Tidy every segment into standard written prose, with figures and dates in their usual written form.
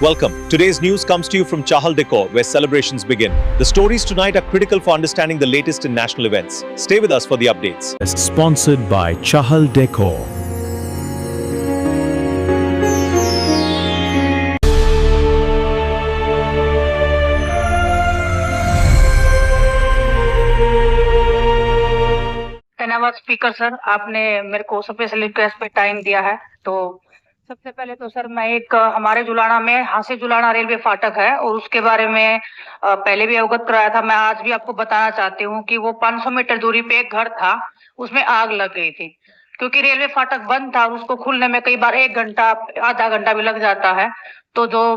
Welcome. Today's news comes to you from Chahal Decor, where celebrations begin. The stories tonight are critical for understanding the latest in national events. Stay with us for the updates. Sponsored by Chahal Decor. धन्यवाद speaker sir, आपने मेरे को special request पे time दिया है। तो सबसे पहले तो सर मैं हमारे जुलाना में हांसी जुलाना रेलवे फाटक है और उसके बारे में पहले भी अवगत कराया था। मैं आज भी आपको बताना चाहती हूँ कि वो 500 मीटर दूरी पे एक घर था, उसमें आग लग गई थी। क्योंकि रेलवे फाटक बंद था और उसको खुलने में कई बार 1 घंटा आधा घंटा भी लग जाता है, तो जो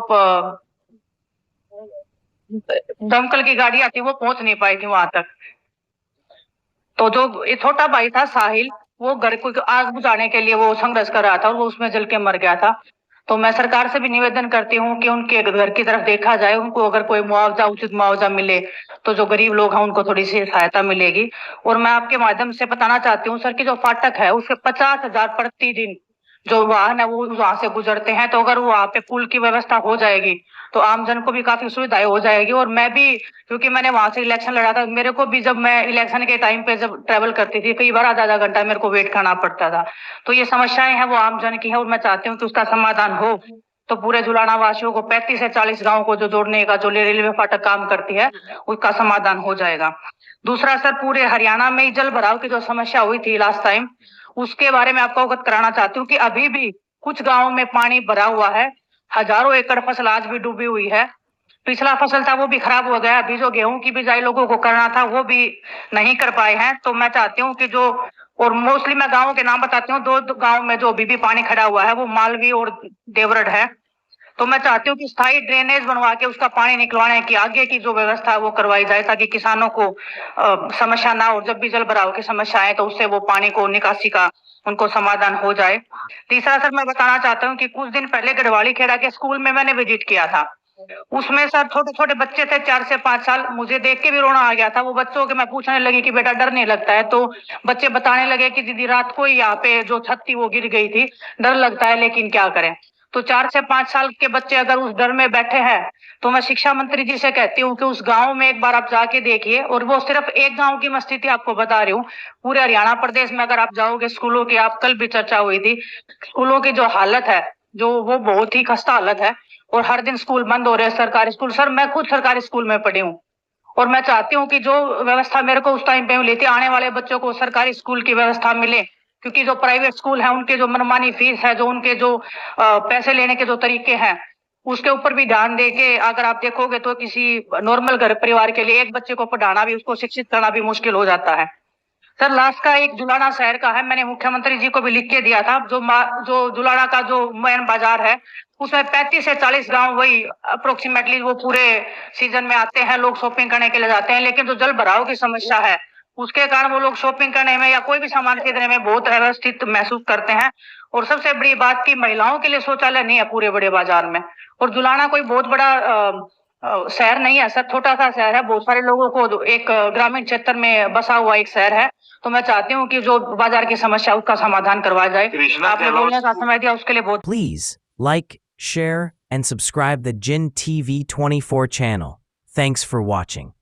दमकल की गाड़ी आती वो पहुंच नहीं पाई थी वहां तक। तो जो ये छोटा भाई था साहिल, वो घर को आग बुझाने के लिए वो संघर्ष कर रहा था और वो उसमें जल के मर गया था। तो मैं सरकार से भी निवेदन करती हूँ कि उनके घर की तरफ देखा जाए, उनको अगर कोई मुआवजा उचित मुआवजा मिले तो जो गरीब लोग हैं उनको थोड़ी सी सहायता मिलेगी। और मैं आपके माध्यम से बताना चाहती हूँ सर कि जो फाटक है उसके 50,000 प्रतिदिन जो वाहन है वो वहां से गुजरते हैं। तो अगर वहां पे पुल की व्यवस्था हो जाएगी तो आमजन को भी काफी सुविधाएं हो जाएगी। और मैं भी, क्योंकि मैंने वहां से इलेक्शन लड़ा था, मेरे को भी जब मैं इलेक्शन के टाइम पे जब ट्रेवल करती थी कई बार आधा आधा घंटा मेरे को वेट करना पड़ता था। तो ये समस्याएं हैं वो आमजन की है और मैं चाहती हूँ कि उसका समाधान हो, तो पूरे जुलाना वासियों को 35 से 40 गाँव को जो जोड़ने का जो रेलवे फाटक काम करती है उसका समाधान हो जाएगा। दूसरा सर, पूरे हरियाणा में ही जल भराव की जो समस्या हुई थी लास्ट टाइम, उसके बारे में आपको अवगत कराना चाहती हूँ कि अभी भी कुछ गाँव में पानी भरा हुआ है। हजारों एकड़ फसल आज भी डूबी हुई है। पिछला फसल था वो भी खराब हो गया। अभी जो गेहूं की बिजाई लोगों को करना था वो भी नहीं कर पाए हैं। तो मैं चाहती हूँ कि जो, और मोस्टली मैं गाँवों के नाम बताती हूँ, दो गाँव में जो अभी भी पानी खड़ा हुआ है वो मालवी और देवरड है। तो मैं चाहती हूँ कि स्थायी ड्रेनेज बनवा के उसका पानी निकलवाने की आगे की जो व्यवस्था है वो करवाई जाए, ताकि किसानों को समस्या ना हो। जब भी जल भराव की समस्या आए तो उससे वो पानी को निकासी का उनको समाधान हो जाए। तीसरा सर, मैं बताना चाहता हूँ कि कुछ दिन पहले गढ़वाली खेड़ा के स्कूल में मैंने विजिट किया था। उसमें सर छोटे छोटे बच्चे थे, 4 से 5 साल। मुझे देख के भी रोना आ गया था। वो बच्चों के मैं पूछने लगी कि बेटा डर नहीं लगता है, तो बच्चे बताने लगे कि दीदी रात को ही यहाँ पे जो छत थी वो गिर गई थी, डर लगता है लेकिन क्या करें। तो 4 से 5 साल के बच्चे अगर उस डर में बैठे हैं, तो मैं शिक्षा मंत्री जी से कहती हूँ कि उस गांव में एक बार आप जाके देखिए। और वो सिर्फ एक गांव की मैं स्थिति आपको बता रही हूँ, पूरे हरियाणा प्रदेश में अगर आप जाओगे स्कूलों की, आप कल भी चर्चा हुई थी, स्कूलों की जो हालत है जो वो बहुत ही खस्ता हालत है। और हर दिन स्कूल बंद हो रहे हैं, सरकारी स्कूल। सर मैं खुद सरकारी स्कूल में पढ़ी हूँ और मैं चाहती हूँ कि जो व्यवस्था मेरे को उस टाइम पे मिली थी, आने वाले बच्चों को सरकारी स्कूल की व्यवस्था मिले। क्योंकि जो प्राइवेट स्कूल है उनके जो मनमानी फीस है, जो उनके जो पैसे लेने के जो तरीके हैं, उसके ऊपर भी ध्यान दे के अगर आप देखोगे तो किसी नॉर्मल घर परिवार के लिए एक बच्चे को पढ़ाना भी, उसको शिक्षित करना भी मुश्किल हो जाता है। सर लास्ट का एक जुलाना शहर का है, मैंने मुख्यमंत्री जी को भी लिख के दिया था। जो जुलाना का जो मेन बाजार है उसमें 35 से 40 गांव वही अप्रोक्सीमेटली वो पूरे सीजन में आते हैं, लोग शॉपिंग करने के लिए जाते हैं। लेकिन जो जल भराव की समस्या है उसके कारण वो लोग शॉपिंग करने में या कोई भी सामान खरीदने में बहुत अव्यवस्थित महसूस करते हैं। और सबसे बड़ी बात की महिलाओं के लिए शौचालय नहीं है पूरे बड़े बाजार में। और जुलाना कोई बहुत बड़ा शहर नहीं है सर, छोटा सा शहर है। बहुत सारे लोगों को एक ग्रामीण क्षेत्र में बसा हुआ एक शहर है। तो मैं चाहती हूँ कि जो बाजार की समस्या उसका समाधान करवाया जाए। आपने बोलने का समय दिया उसके लिए बहुत। Please like, share, and subscribe the Jin TV 24 channel. Thanks for watching.